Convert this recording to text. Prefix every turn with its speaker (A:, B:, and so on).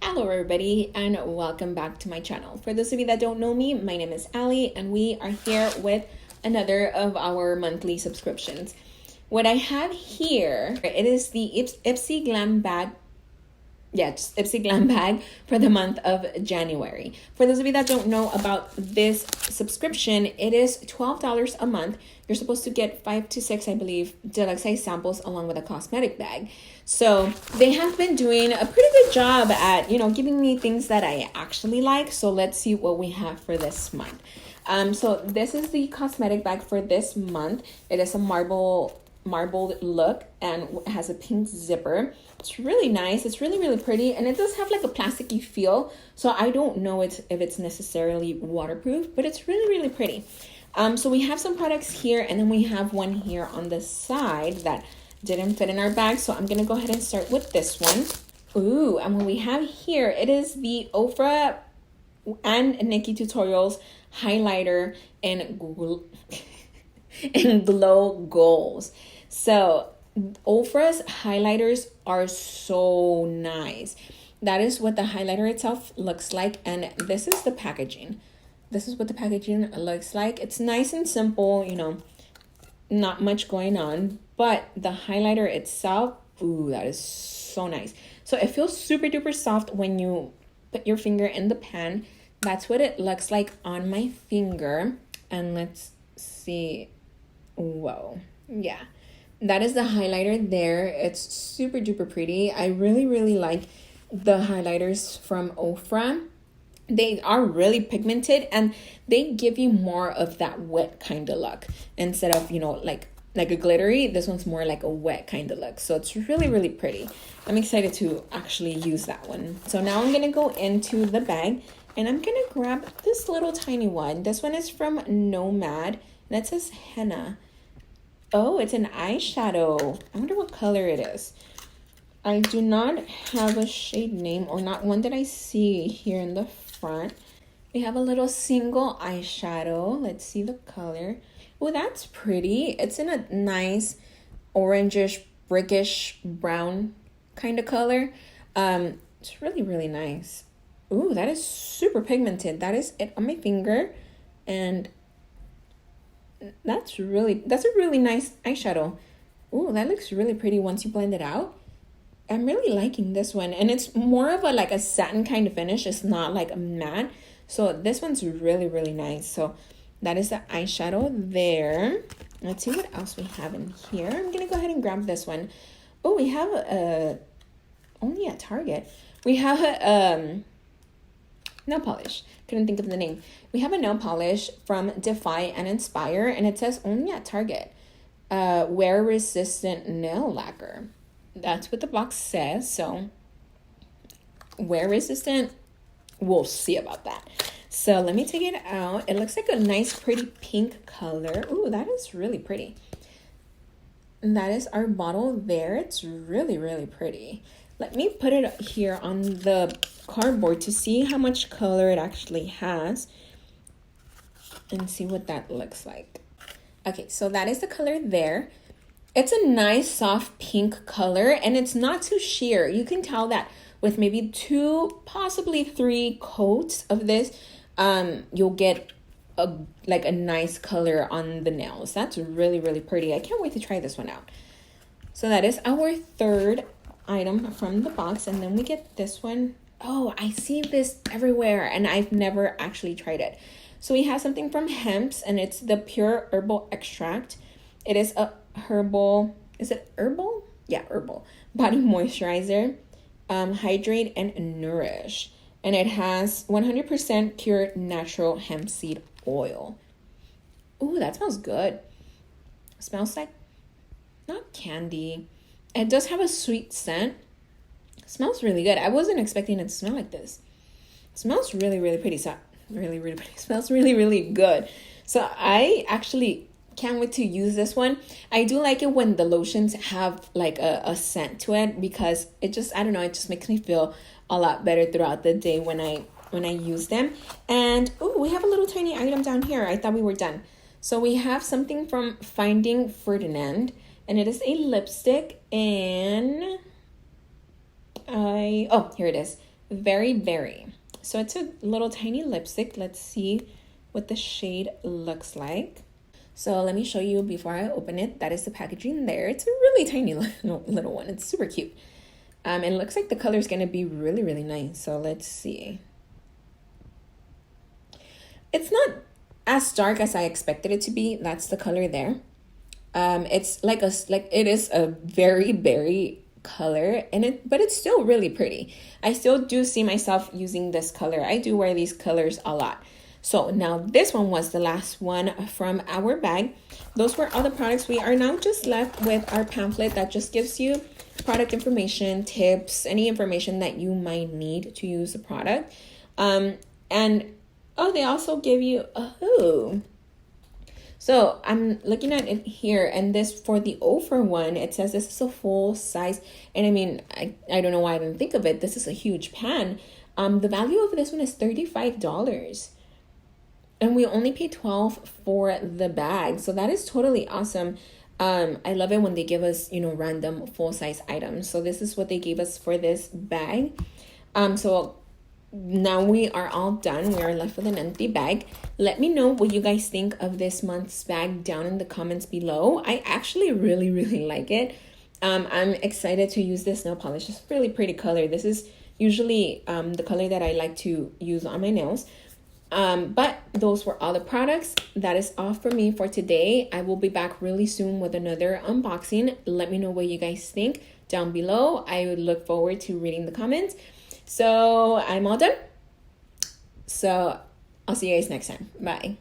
A: Hello everybody and welcome back to my channel. For those of you that don't know me, my name is Ali and we are here with another of our monthly subscriptions. What I have here, it is the Ipsy Glam bag. Yeah, just Ipsy Glam bag for the month of January. For those of you that don't know about this subscription, it is $12 a month. You're supposed to get 5 to 6, I believe, deluxe size samples along with a cosmetic bag. So they have been doing a pretty good job at, giving me things that I actually like. So let's see what we have for this month. So this is the cosmetic bag for this month. It is a marbled look and it has a pink zipper. It's really nice. It's really pretty, and it does have like a plasticky feel, so I don't know if it's necessarily waterproof, but it's really pretty. So we have some products here, and then we have one here on the side that didn't fit in our bag, so I'm gonna go ahead and start with this one. Ooh, and what we have here, it is the Ofra and Nikki Tutorials highlighter in glow goals. So Ofra's highlighters are so nice. That is what the highlighter itself looks like, and this is the packaging. This is what the packaging looks like. It's nice and simple, not much going on, but the highlighter itself, ooh, that is so nice. So it feels super duper soft when you put your finger in the pan. That's what it looks like on my finger. And let's see. Whoa, yeah. That is the highlighter there. It's super duper pretty. I really like the highlighters from Ofra. They are really pigmented and they give you more of that wet kind of look instead of, like a glittery. This one's more like a wet kind of look. So it's really pretty. I'm excited to actually use that one. So now I'm going to go into the bag and I'm going to grab this little tiny one. This one is from Nomad and it says henna. Oh, it's an eyeshadow. I wonder what color it is. I do not have a shade name, or not one that I see here in the front. We have a little single eyeshadow. Let's see the color. Oh, that's pretty. It's in a nice orangish, brickish brown kind of color. It's really nice. Ooh, that is super pigmented. That is it on my finger. And that's a really nice eyeshadow. Ooh, that looks really pretty once you blend it out. I'm really liking this one, and it's more of a satin kind of finish. It's not like a matte, so this one's really nice. So that is the eyeshadow there. Let's see what else we have in here. I'm gonna go ahead and grab this one. Oh, we have only at Target. We have a nail polish. Couldn't think of the name. We have a nail polish from Defy and Inspire, and it says only at Target. Wear resistant nail lacquer. That's what the box says. So wear resistant, we'll see about that. So let me take it out. It looks like a nice pretty pink color. Ooh, that is really pretty. And that is our bottle there. It's really pretty. Let me put it here on the cardboard to see how much color it actually has and see what that looks like. Okay, so that is the color there. It's a nice soft pink color and it's not too sheer. You can tell that with maybe 2, possibly 3 coats of this, you'll get a nice color on the nails. That's really pretty. I can't wait to try this one out. So that is our third item from the box, and then we get this one. Oh, I see this everywhere and I've never actually tried it. So we have something from Hemp's, and it's the pure herbal extract. It is a herbal, is it herbal? Yeah, herbal body moisturizer. Hydrate and nourish, and it has 100% pure natural hemp seed oil. Ooh, that smells good. Smells like not candy. It does have a sweet scent. Smells really good. I wasn't expecting it to smell like this. It smells really pretty. So really pretty. It smells really good. So I actually can't wait to use this one. I do like it when the lotions have like a scent to it, because it just, I don't know, it just makes me feel a lot better throughout the day when I use them. And oh, we have a little tiny item down here. I thought we were done. So we have something from Finding Ferdinand, and it is a lipstick, and here it is. Very Very. So it's a little tiny lipstick. Let's see what the shade looks like. So let me show you before I open it. That is the packaging there. It's a really tiny little one. It's super cute. And it looks like the color is going to be really, really nice. So let's see. It's not as dark as I expected it to be. That's the color there. It's it is a very berry color, but it's still really pretty. I still do see myself using this color. I do wear these colors a lot. So now this one was the last one from our bag. Those were all the products. We are now just left with our pamphlet that just gives you product information, tips, any information that you might need to use the product. And they also give you so I'm looking at it here, and this for the over one, it says this is a full size. And I mean, I don't know why I didn't think of it. This is a huge pan. The value of this one is $35. And we only pay $12 for the bag. So that is totally awesome. I love it when they give us, random full size items. So this is what they gave us for this bag. So now we are all done. We are left with an empty bag. Let me know what you guys think of this month's bag down in the comments below. I actually really, really like it. I'm excited to use this nail polish. It's a really pretty color. This is usually the color that I like to use on my nails. But those were all the products. That is all for me for today. I will be back really soon with another unboxing. Let me know what you guys think down below. I would look forward to reading the comments. So I'm all done. So I'll see you guys next time. Bye.